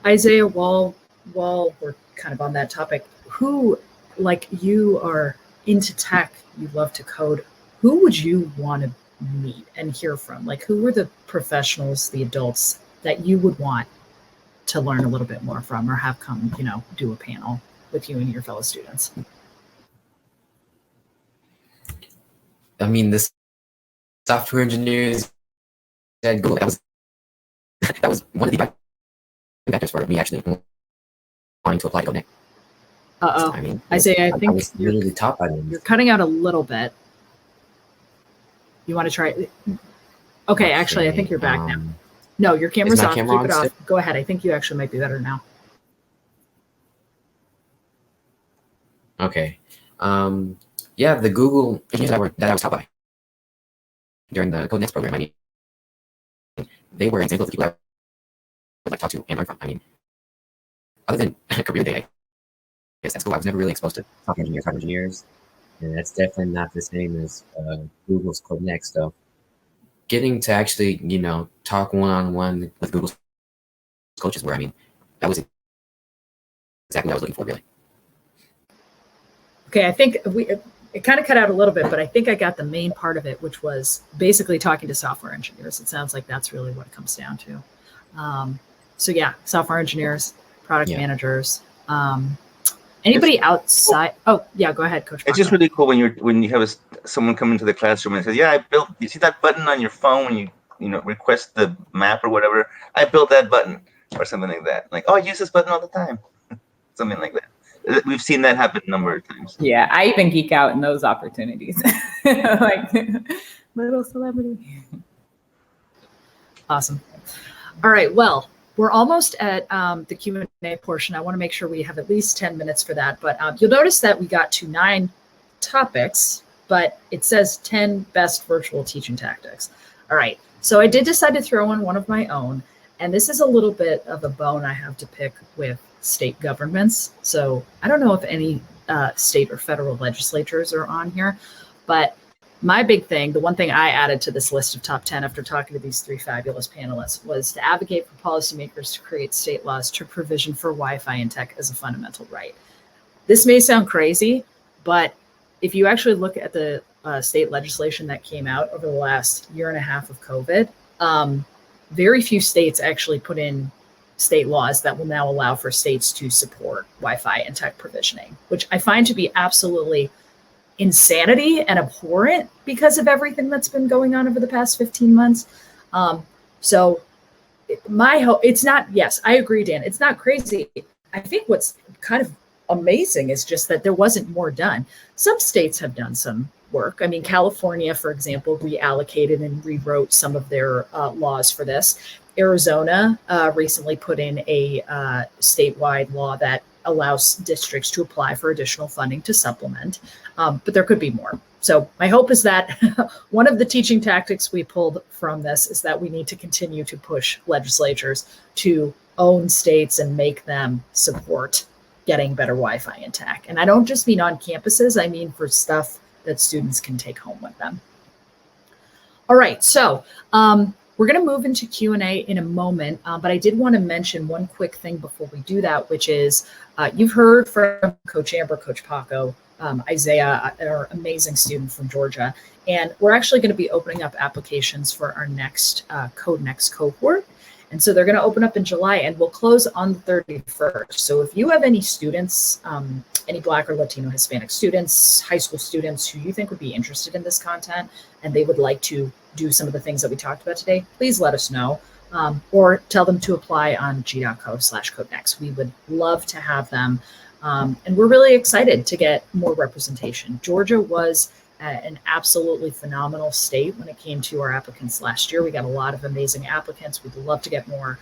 Isaiah, while we're kind of on that topic, who, like, you are into tech, you love to code, who would you want to meet and hear from? Like, who are the professionals, the adults that you would want to learn a little bit more from, or have come, do a panel with you and your fellow students?
I mean, the software engineers at Google, that was one of the factors for me actually wanting to apply to Codenext. I mean,
Isaiah, I think
I was literally taught by them.
You're cutting out a little bit. You want to try? Okay, actually, I think you're back now. No, your camera's off. Keep it off. Go ahead. I think you actually might be better now.
Okay. Yeah, the Google engineers that I was taught by during the Codenext program, I mean, they were examples of people I would talk to and learn from. I mean, other than career day, I guess at school, I was never really exposed to software engineers, and that's definitely not the same as Google's Codenext stuff. Getting to actually, talk one-on-one with Google's coaches, where, I mean, that was exactly what I was looking for, really.
Okay, I think it kind of cut out a little bit, but I think I got the main part of it, which was basically talking to software engineers. It sounds like that's really what it comes down to. So yeah, software engineers, product managers, anybody outside. Oh yeah, go ahead, Coach.
It's just really cool when you have someone come into the classroom and says, "Yeah, I built. You see that button on your phone when you request the map or whatever? I built that button," or something like that. Like, "Oh, I use this button all the time," something like that. We've seen that happen a number of times.
Yeah, I even geek out in those opportunities. Like, little celebrity.
Awesome. All right. Well, we're almost at the Q&A portion. I want to make sure we have at least 10 minutes for that. But you'll notice that we got to 9 topics, but it says 10 best virtual teaching tactics. All right. So I did decide to throw in one of my own. And this is a little bit of a bone I have to pick with state governments. So I don't know if any state or federal legislatures are on here, but my big thing, the one thing I added to this list of top 10 after talking to these 3 fabulous panelists, was to advocate for policymakers to create state laws to provision for Wi-Fi and tech as a fundamental right. This may sound crazy, but if you actually look at the state legislation that came out over the last year and a half of COVID, very few states actually put in state laws that will now allow for states to support Wi-Fi and tech provisioning, which I find to be absolutely insanity and abhorrent because of everything that's been going on over the past 15 months. So my hope, it's not, yes, I agree, Dan, it's not crazy. I think what's kind of amazing is just that there wasn't more done. Some states have done some work. I mean, California, for example, reallocated and rewrote some of their laws for this. Arizona recently put in a statewide law that allows districts to apply for additional funding to supplement, but there could be more. So my hope is that one of the teaching tactics we pulled from this is that we need to continue to push legislatures to own states and make them support getting better Wi-Fi and tech. And I don't just mean on campuses, I mean for stuff that students can take home with them. All right, so we're going to move into Q&A in a moment, but I did want to mention one quick thing before we do that, which is you've heard from Coach Amber, Coach Paco, Isaiah, our amazing student from Georgia, and we're actually going to be opening up applications for our next Codenext cohort. And so they're going to open up in July and we'll close on the 31st. So if you have any students, any Black or Latino Hispanic students, high school students who you think would be interested in this content and they would like to do some of the things that we talked about today, please let us know or tell them to apply on g.co/Codenext. We would love to have them. And we're really excited to get more representation. Georgia was an absolutely phenomenal state when it came to our applicants last year. We got a lot of amazing applicants. We'd love to get more.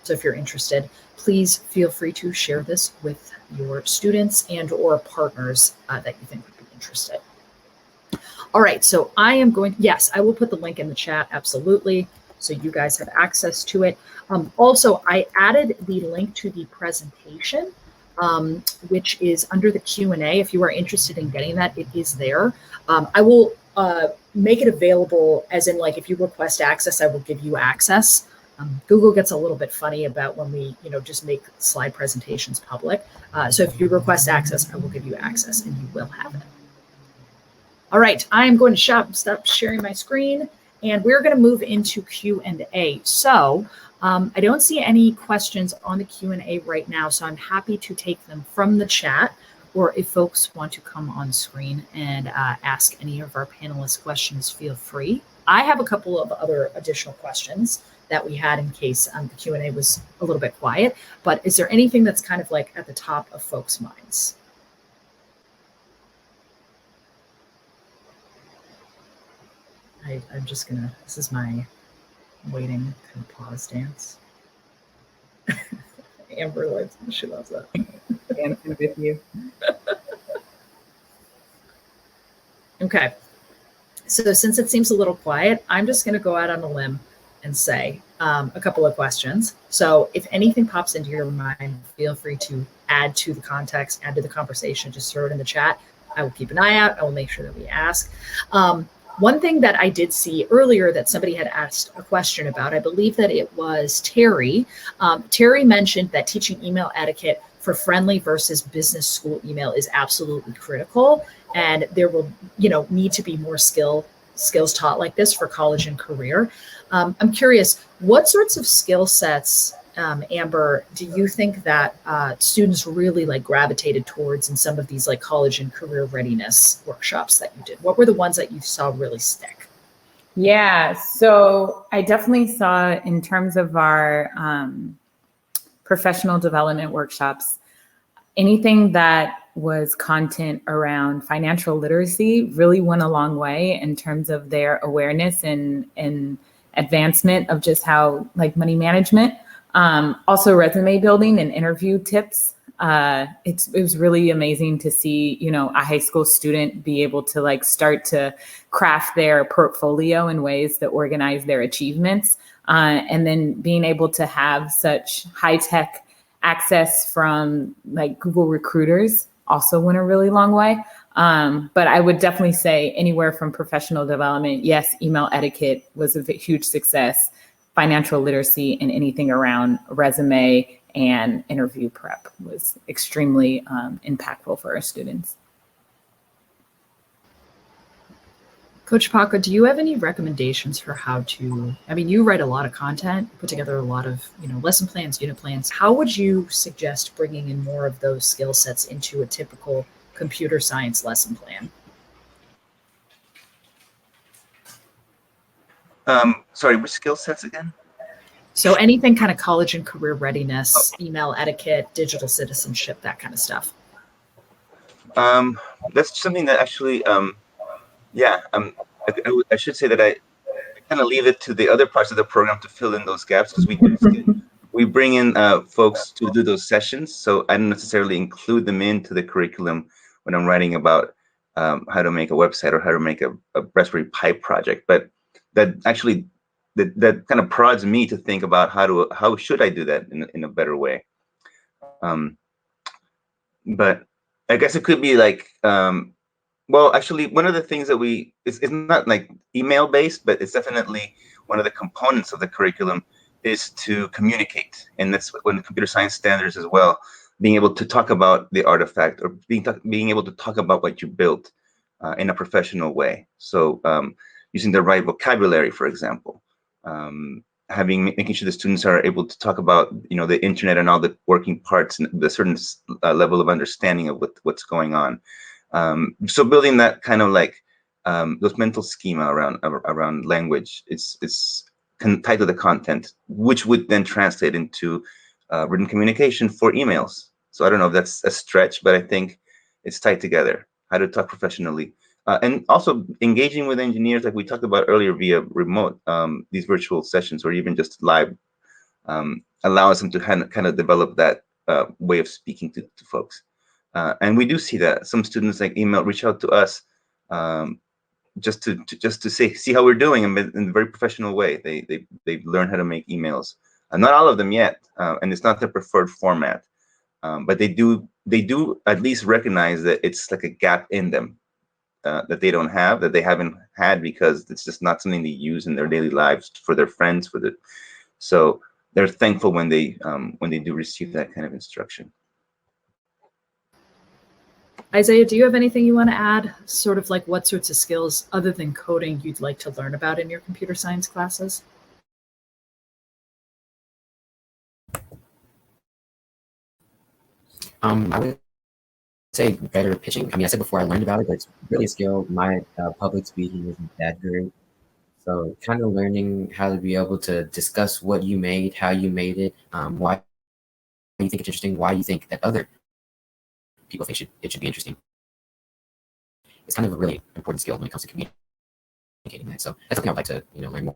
So if you're interested, please feel free to share this with your students and or partners that you think would be interested. All right, so I am going, yes, I will put the link in the chat, absolutely. So you guys have access to it. Also, I added the link to the presentation, which is under the Q&A. If you are interested in getting that, it is there. I will make it available as in like, if you request access, I will give you access. Google gets a little bit funny about when we, just make slide presentations public. So if you request access, I will give you access and you will have it. All right, I am going to stop sharing my screen and we're going to move into Q&A. So I don't see any questions on the Q&A right now, so I'm happy to take them from the chat, or if folks want to come on screen and ask any of our panelists questions, feel free. I have a couple of other additional questions that we had in case the Q&A was a little bit quiet, but is there anything that's kind of like at the top of folks' minds? I'm just gonna, this is my waiting kind of pause dance. Amber likes, she loves that.
Dancing with you.
Okay, so since it seems a little quiet, I'm just gonna go out on a limb and say a couple of questions. So if anything pops into your mind, feel free to add to the context, add to the conversation, just throw it in the chat. I will keep an eye out, I will make sure that we ask. One thing that I did see earlier that somebody had asked a question about, I believe that it was Terry. Terry mentioned that teaching email etiquette for friendly versus business school email is absolutely critical. And there will, need to be more skills taught like this for college and career. I'm curious, what sorts of skill sets, Amber, do you think that students really gravitated towards in some of these college and career readiness workshops that you did? What were the ones that you saw really stick?
Yeah, so I definitely saw in terms of our professional development workshops, anything that was content around financial literacy really went a long way in terms of their awareness and advancement of just how money management. Also resume building and interview tips. It was really amazing to see, a high school student be able to start to craft their portfolio in ways that organize their achievements. And then being able to have such high tech access from Google recruiters also went a really long way. But I would definitely say anywhere from professional development, yes, email etiquette was a huge success. Financial literacy and anything around resume and interview prep was extremely impactful for our students.
Coach Paco, do you have any recommendations for how to, I mean, you write a lot of content, put together a lot of, lesson plans, unit plans. How would you suggest bringing in more of those skill sets into a typical computer science lesson plan?
Sorry, which skill sets again?
So anything kind of college and career readiness, email etiquette, digital citizenship, that kind of stuff.
That's something that actually, I should say that I kind of leave it to the other parts of the program to fill in those gaps, because we bring in folks to do those sessions. So I don't necessarily include them into the curriculum when I'm writing about how to make a website or how to make a Raspberry Pi project. But that actually that kind of prods me to think about how should I do that in a better way. But I guess it could be like, well, actually, one of the things that it's not like email based, but it's definitely one of the components of the curriculum is to communicate. And that's when the computer science standards as well, being able to talk about the artifact or being able to talk about what you built in a professional way. So using the right vocabulary, for example, making sure the students are able to talk about the internet and all the working parts and the certain level of understanding of what's going on. So building that kind of like those mental schema around language, it's tied to the content, which would then translate into written communication for emails. So I don't know if that's a stretch, but I think it's tied together. How to talk professionally. And also engaging with engineers, like we talked about earlier, via remote, these virtual sessions or even just live, allows them to kind of develop that way of speaking to folks. And we do see that some students reach out to us just to see how we're doing in a very professional way. They've learned how to make emails. Not all of them yet, and it's not their preferred format, but they do at least recognize that it's like a gap in them. That they haven't had because it's just not something they use in their daily lives for their friends, so they're thankful when they do receive that kind of instruction.
Isaiah, do you have anything you want to add? Sort of like what sorts of skills other than coding you'd like to learn about in your computer science classes?
I would say better pitching. I mean, I said before I learned about it, but it's really a skill. My public speaking isn't that great. So kind of learning how to be able to discuss what you made, how you made it, why you think it's interesting, why you think that other people think it should be interesting. It's kind of a really important skill when it comes to communicating that. So that's something I'd like to learn more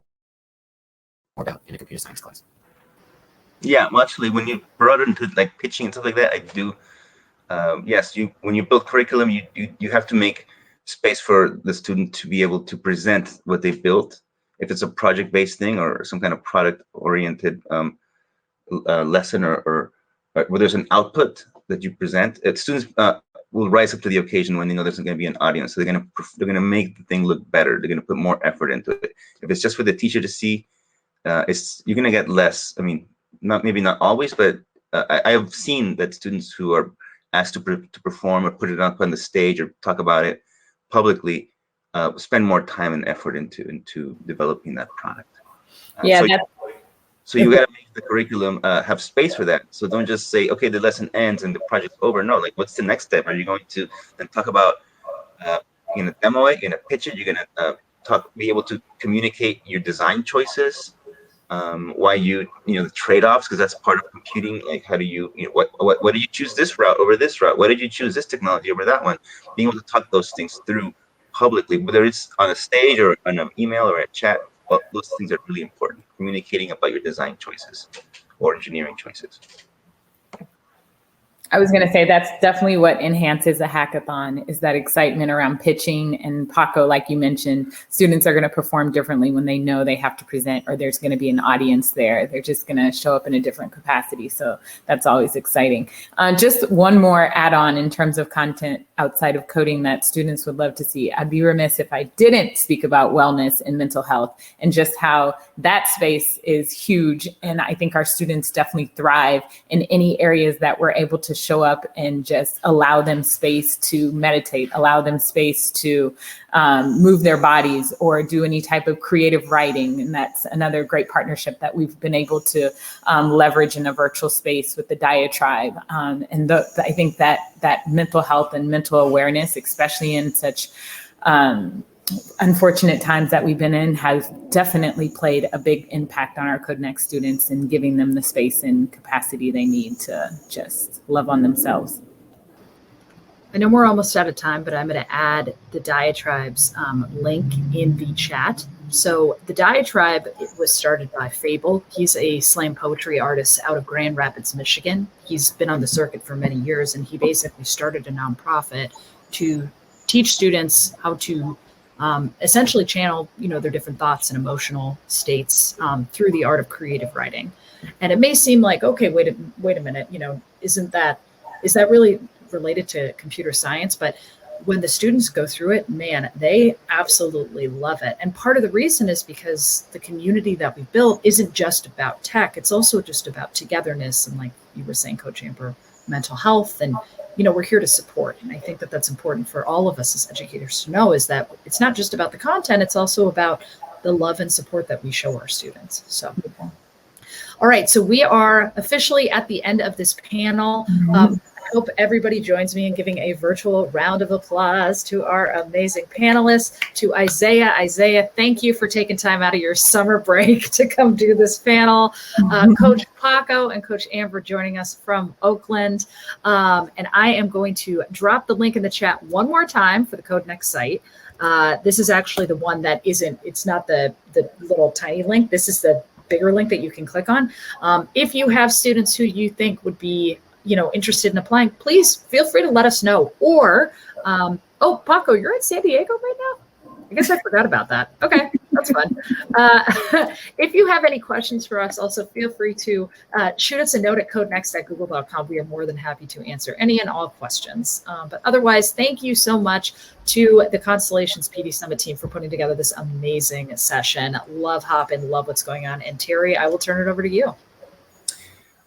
about in a computer science class.
Yeah, well, actually, when you brought it into like pitching and stuff like that, I do. Yes, when you build curriculum, you have to make space for the student to be able to present what they've built. If it's a project-based thing or some kind of product-oriented lesson or where there's an output that you present, students will rise up to the occasion when they know there's going to be an audience. So they're going to make the thing look better. They're going to put more effort into it. If it's just for the teacher to see, you're going to get less. I mean, maybe not always, but I have seen that students who are asked to perform or put it up on the stage or talk about it publicly spend more time and effort into developing that product. So you got to make the curriculum have space for that. So don't just say, okay, the lesson ends and the project's over. No, like what's the next step? Are you going to then talk about, you're going to demo it, you're going to pitch it, you're going to be able to communicate your design choices, why the trade-offs, because that's part of computing. Like how do you, what do you choose this route over this route? Why did you choose this technology over that one? Being able to talk those things through publicly, whether it's on a stage or on an email or a chat, well, those things are really important. Communicating about your design choices or engineering choices.
I was going to say that's definitely what enhances a hackathon is that excitement around pitching. And Paco, like you mentioned, students are going to perform differently when they know they have to present or there's going to be an audience there. They're just going to show up in a different capacity. So that's always exciting. Just one more add-on in terms of content outside of coding that students would love to see. I'd be remiss if I didn't speak about wellness and mental health and just how that space is huge. And I think our students definitely thrive in any areas that we're able to show up and just allow them space to meditate, allow them space to move their bodies or do any type of creative writing. And that's another great partnership that we've been able to leverage in a virtual space with the diatribe. I think that mental health and mental awareness, especially in such unfortunate times that we've been in, has definitely played a big impact on our Codenext students and giving them the space and capacity they need to just love on themselves.
I know we're almost out of time, but I'm going to add the diatribe's link in the chat. So the diatribe was started by Fable. He's a slam poetry artist out of Grand Rapids, Michigan. He's been on the circuit for many years, and he basically started a nonprofit to teach students how to essentially channel, their different thoughts and emotional states through the art of creative writing. And it may seem like, okay, wait a minute, is that really related to computer science? But when the students go through it, man, they absolutely love it. And part of the reason is because the community that we built isn't just about tech. It's also just about togetherness. And like you were saying, Coach Amber, mental health. And, we're here to support. And I think that that's important for all of us as educators to know, is that it's not just about the content. It's also about the love and support that we show our students. So, all right. So we are officially at the end of this panel. I hope everybody joins me in giving a virtual round of applause to our amazing panelists, to Isaiah. Isaiah, thank you for taking time out of your summer break to come do this panel. Coach Paco and Coach Amber joining us from Oakland. And I am going to drop the link in the chat one more time for the Codenext site. This is actually the one that it's not the little tiny link. This is the bigger link that you can click on. If you have students who you think would be interested in applying, please feel free to let us know. Or, oh, Paco, you're in San Diego right now? I guess I forgot about that. Okay, that's fun. If you have any questions for us, also feel free to shoot us a note at codenext@google.com. We are more than happy to answer any and all questions. But otherwise, thank you so much to the Constellations PD Summit team for putting together this amazing session. Love Hopin, love what's going on. And Terry, I will turn it over to you.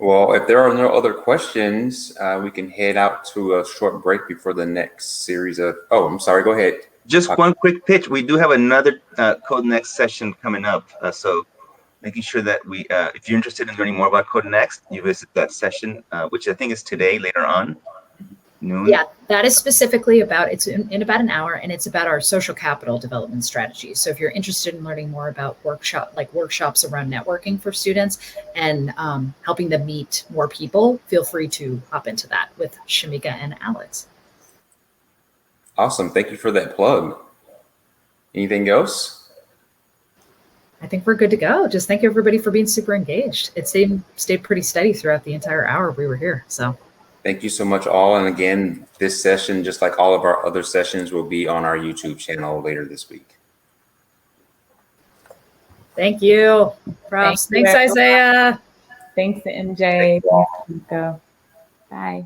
Well, if there are no other questions, we can head out to a short break before the next series of, oh, I'm sorry, go ahead.
Just one quick pitch. We do have another Codenext session coming up. So making sure that if you're interested in learning more about Codenext, you visit that session, which I think is today, later on. Noon.
Yeah, that is specifically it's in about an hour, and it's about our social capital development strategies. So if you're interested in learning more about workshops around networking for students and helping them meet more people, feel free to hop into that with Shamika and Alex.
Awesome. Thank you for that plug. Anything else?
I think we're good to go. Just thank you, everybody, for being super engaged. It stayed pretty steady throughout the entire hour we were here. So.
Thank you so much, all. And again, this session, just like all of our other sessions, will be on our YouTube channel later this week.
Thank you. Props. Thanks, Isaiah.
Thanks to MJ. Thanks, Nico. Bye.